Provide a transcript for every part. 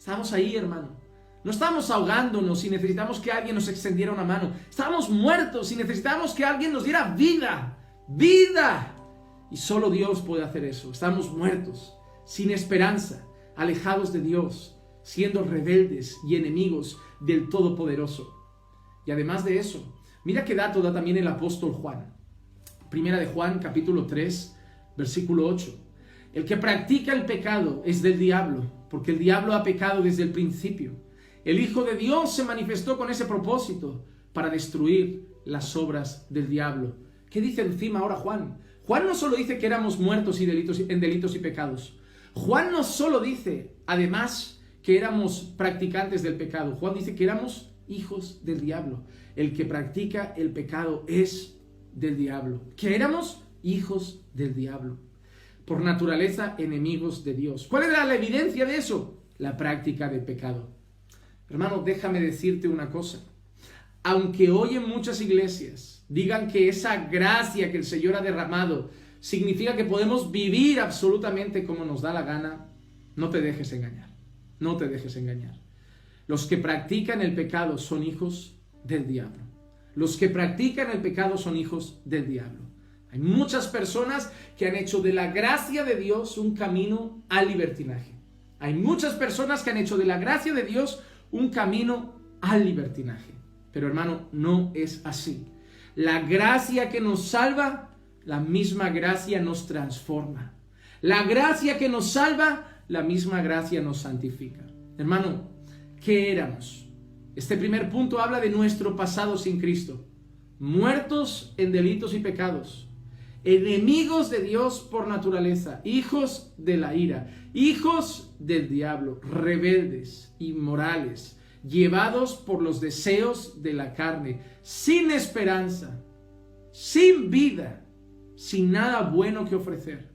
Estábamos ahí, hermano. No estábamos ahogándonos y necesitamos que alguien nos extendiera una mano. Estábamos muertos y necesitamos que alguien nos diera vida. ¡Vida! Y solo Dios puede hacer eso. Estamos muertos, sin esperanza, alejados de Dios, siendo rebeldes y enemigos del Todopoderoso. Y además de eso, mira qué dato da también el apóstol Juan. Primera de Juan, capítulo 3, versículo 8. El que practica el pecado es del diablo, porque el diablo ha pecado desde el principio. El Hijo de Dios se manifestó con ese propósito, para destruir las obras del diablo. ¿Qué dice encima ahora Juan? Juan no solo dice que éramos muertos en delitos y pecados. Juan no solo dice, además, que éramos practicantes del pecado. Juan dice que éramos hijos del diablo. El que practica el pecado es del diablo. Que éramos hijos del diablo. Por naturaleza, enemigos de Dios. ¿Cuál era la evidencia de eso? La práctica del pecado. Hermano, déjame decirte una cosa. Aunque hoy en muchas iglesias digan que esa gracia que el Señor ha derramado significa que podemos vivir absolutamente como nos da la gana, no te dejes engañar. No te dejes engañar. Los que practican el pecado son hijos del diablo. Los que practican el pecado son hijos del diablo. Hay muchas personas que han hecho de la gracia de Dios un camino al libertinaje. Hay muchas personas que han hecho de la gracia de Dios un camino al libertinaje. Pero hermano, no es así. La gracia que nos salva, la misma gracia nos transforma. La gracia que nos salva, la misma gracia nos santifica. Hermano, ¿qué éramos? Este primer punto habla de nuestro pasado sin Cristo. Muertos en delitos y pecados. Enemigos de Dios por naturaleza. Hijos de la ira. Hijos del diablo. Rebeldes, inmorales. Llevados por los deseos de la carne. Sin esperanza. Sin vida. Sin nada bueno que ofrecer.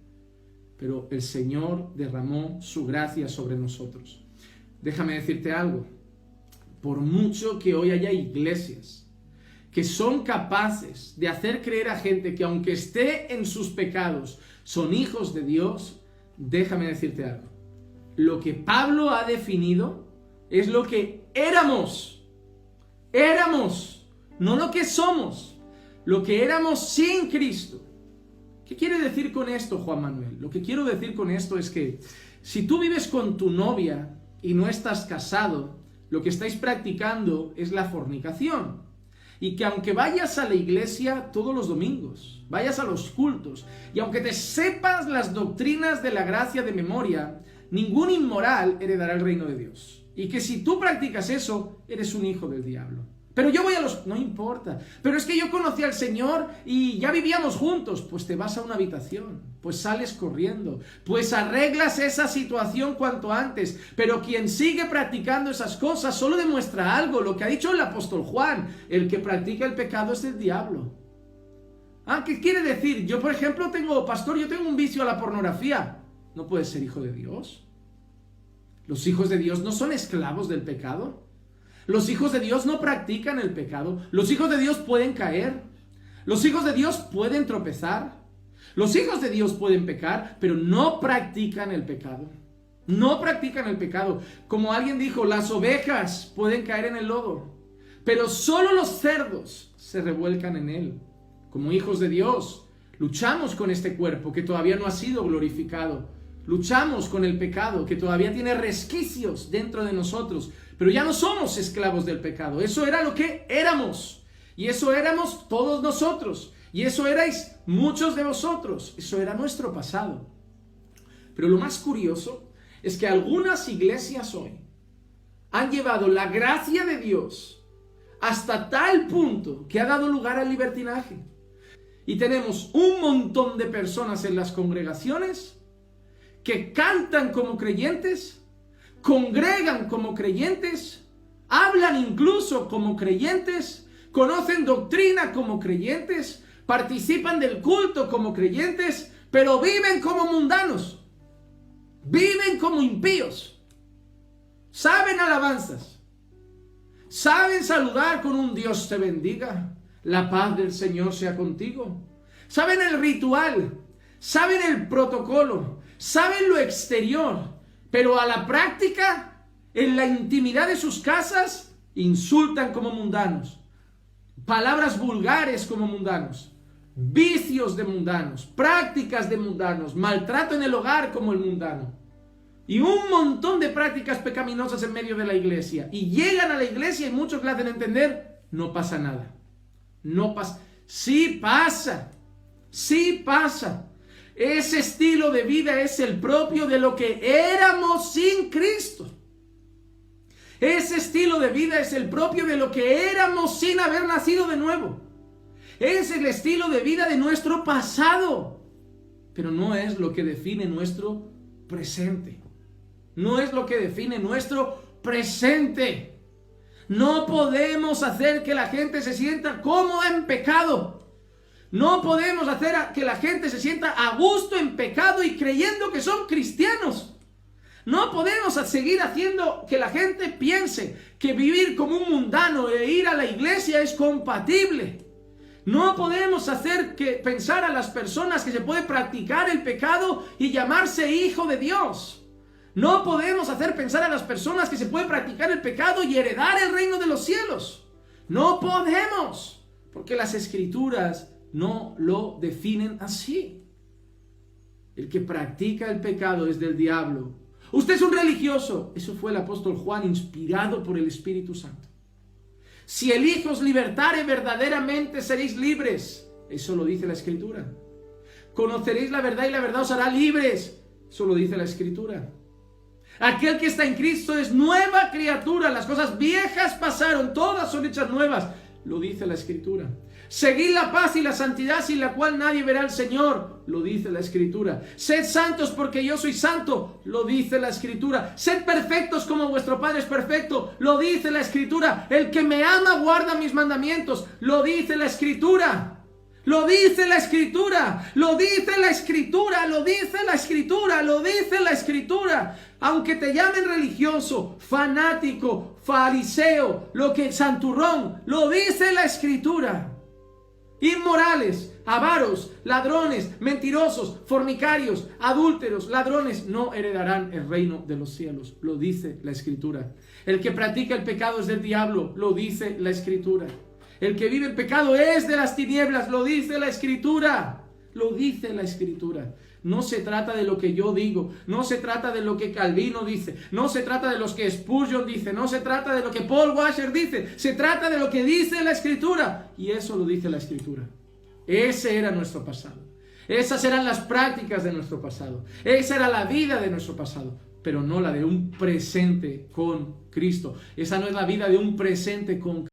Pero el Señor derramó su gracia sobre nosotros. Déjame decirte algo. Por mucho que hoy haya iglesias que son capaces de hacer creer a gente que aunque esté en sus pecados, son hijos de Dios, déjame decirte algo. Lo que Pablo ha definido es lo que éramos. Éramos, no lo que somos. Lo que éramos sin Cristo. ¿Qué quiere decir con esto, Juan Manuel? Lo que quiero decir con esto es que si tú vives con tu novia y no estás casado, lo que estáis practicando es la fornicación. Y que aunque vayas a la iglesia todos los domingos, vayas a los cultos, y aunque te sepas las doctrinas de la gracia de memoria, ningún inmoral heredará el reino de Dios. Y que si tú practicas eso, eres un hijo del diablo. Pero yo voy a los... No importa. Pero es que yo conocí al Señor y ya vivíamos juntos. Pues te vas a una habitación. Pues sales corriendo. Pues arreglas esa situación cuanto antes. Pero quien sigue practicando esas cosas solo demuestra algo. Lo que ha dicho el apóstol Juan. El que practica el pecado es del diablo. ¿Qué quiere decir? Yo, por ejemplo, yo tengo un vicio a la pornografía. ¿No puedes ser hijo de Dios? ¿Los hijos de Dios no son esclavos del pecado? Los hijos de Dios no practican el pecado. Los hijos de Dios pueden caer. Los hijos de Dios pueden tropezar. Los hijos de Dios pueden pecar, pero no practican el pecado. No practican el pecado. Como alguien dijo, las ovejas pueden caer en el lodo, pero solo los cerdos se revuelcan en él. Como hijos de Dios, luchamos con este cuerpo que todavía no ha sido glorificado. Luchamos con el pecado que todavía tiene resquicios dentro de nosotros, pero ya no somos esclavos del pecado. Eso era lo que éramos, y eso éramos todos nosotros, y eso erais muchos de vosotros. Eso era nuestro pasado. Pero lo más curioso es que algunas iglesias hoy han llevado la gracia de Dios hasta tal punto que ha dado lugar al libertinaje. Y tenemos un montón de personas en las congregaciones que cantan como creyentes, congregan como creyentes, hablan incluso como creyentes, conocen doctrina como creyentes, participan del culto como creyentes, pero viven como mundanos, viven como impíos, saben alabanzas, saben saludar con un Dios te bendiga, la paz del Señor sea contigo, saben el ritual, saben el protocolo, saben lo exterior, pero a la práctica En la intimidad de sus casas insultan como mundanos, palabras vulgares como mundanos, vicios de mundanos, prácticas de mundanos, maltrato en el hogar como el mundano y un montón de prácticas pecaminosas en medio de la iglesia. Y llegan a la iglesia y muchos le hacen entender, no pasa nada, no pasa. Sí pasa, sí pasa. Ese estilo de vida es el propio de lo que éramos sin Cristo. Ese estilo de vida es el propio de lo que éramos sin haber nacido de nuevo. Es el estilo de vida de nuestro pasado, pero no es lo que define nuestro presente. No es lo que define nuestro presente. No podemos hacer que la gente se sienta cómoda en pecado. No podemos hacer que la gente se sienta a gusto en pecado y creyendo que son cristianos. No podemos seguir haciendo que la gente piense que vivir como un mundano e ir a la iglesia es compatible. No podemos hacer que pensar a las personas que se puede practicar el pecado y llamarse hijo de Dios. No podemos hacer pensar a las personas que se puede practicar el pecado y heredar el reino de los cielos. No podemos, porque las escrituras no lo definen así. El que practica el pecado es del diablo. Usted es un religioso. Eso fue el apóstol Juan, inspirado por el Espíritu Santo. Si el Hijo os libertare, verdaderamente seréis libres. Eso lo dice la Escritura. Conoceréis la verdad y la verdad os hará libres. Eso lo dice la Escritura. Aquel que está en Cristo es nueva criatura. Las cosas viejas pasaron, todas son hechas nuevas. Lo dice la Escritura. Seguid la paz y la santidad, sin la cual nadie verá al Señor. Lo dice la Escritura. Sed santos porque yo soy santo. Lo dice la Escritura. Sed perfectos como vuestro Padre es perfecto. Lo dice la Escritura. El que me ama guarda mis mandamientos. Lo dice la Escritura. Lo dice la Escritura. Lo dice la Escritura. Lo dice la Escritura. Lo dice la Escritura. Aunque te llamen religioso, fanático, fariseo, lo que santurrón, lo dice la Escritura. Inmorales, avaros, ladrones, mentirosos, fornicarios, adúlteros, ladrones no heredarán el reino de los cielos. Lo dice la Escritura. El que practica el pecado es del diablo. Lo dice la Escritura. El que vive en pecado es de las tinieblas. Lo dice la Escritura. Lo dice la Escritura. No se trata de lo que yo digo, no se trata de lo que Calvino dice, no se trata de lo que Spurgeon dice, no se trata de lo que Paul Washer dice, se trata de lo que dice la Escritura. Y eso lo dice la Escritura. Ese era nuestro pasado. Esas eran las prácticas de nuestro pasado. Esa era la vida de nuestro pasado, pero no la de un presente con Cristo. Esa no es la vida de un presente con Cristo.